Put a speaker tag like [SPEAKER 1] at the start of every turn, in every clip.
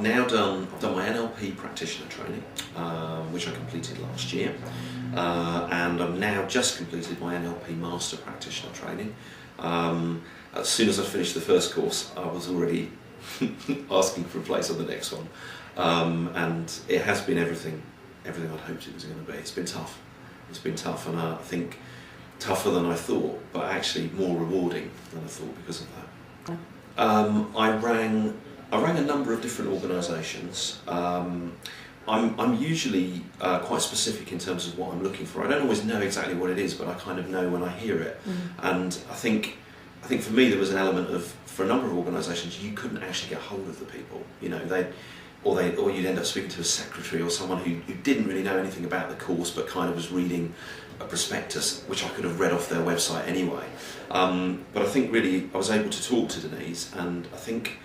[SPEAKER 1] I've done my NLP practitioner training, which I completed last year, and I've now just completed my NLP master practitioner training. As soon as I finished the first course, I was already asking for a place on the next one, and it has been everything I'd hoped it was going to be. It's been tough. It's been tough, and I think tougher than I thought, but actually more rewarding than I thought because of that. I rang a number of different organisations. I'm usually quite specific in terms of what I'm looking for. I don't always know exactly what it is, but I kind of know when I hear it. And I think for me there was an element of, for a number of organisations, you couldn't actually get hold of the people. You know, or you'd end up speaking to a secretary or someone who didn't really know anything about the course, but kind of was reading a prospectus, which I could have read off their website anyway. But I think really I was able to talk to Denise, and I think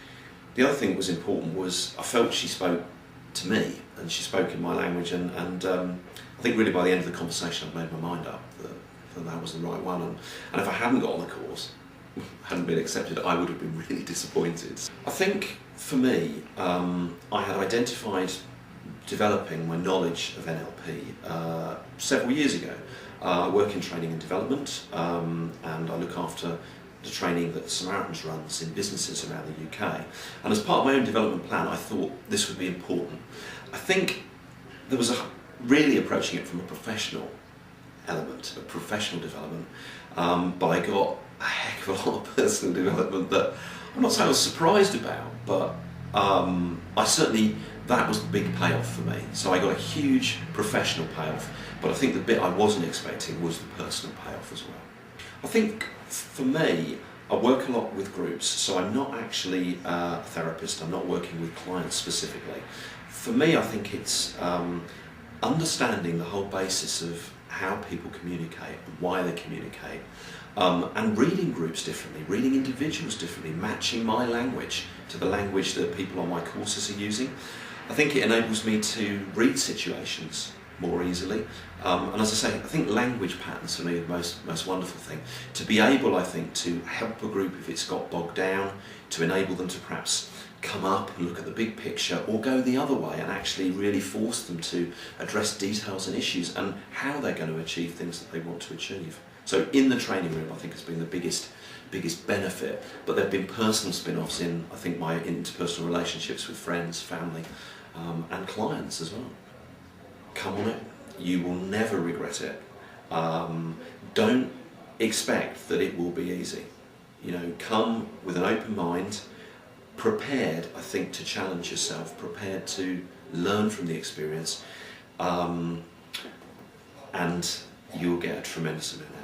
[SPEAKER 1] the other thing that was important was I felt she spoke to me, and she spoke in my language, and I think really by the end of the conversation I'd made my mind up that was the right one, and if I hadn't got on the course, hadn't been accepted, I would have been really disappointed. I think for me, I had identified developing my knowledge of NLP several years ago. I work in training and development, and I look after the training that Samaritans runs in businesses around the UK. And as part of my own development plan, I thought this would be important. I think there was really approaching it from a professional element, a professional development, but I got a heck of a lot of personal development that I'm not saying I was surprised about, but that was the big payoff for me. So I got a huge professional payoff, but I think the bit I wasn't expecting was the personal payoff as well. I think for me, I work a lot with groups, so I'm not actually a therapist, I'm not working with clients specifically. For me, I think it's understanding the whole basis of how people communicate and why they communicate, and reading groups differently, reading individuals differently, matching my language to the language that people on my courses are using. I think it enables me to read situations more easily, and as I say, I think language patterns for me are the most wonderful thing. To be able, I think, to help a group if it's got bogged down, to enable them to perhaps come up and look at the big picture, or go the other way and actually really force them to address details and issues and how they're going to achieve things that they want to achieve. So in the training room, I think has been the biggest benefit, but there have been personal spin-offs in, I think, my interpersonal relationships with friends, family, and clients as well. Come on it, you will never regret it. Don't expect that it will be easy. You know, come with an open mind, prepared, I think, to challenge yourself, prepared to learn from the experience, and you'll get a tremendous amount out of it.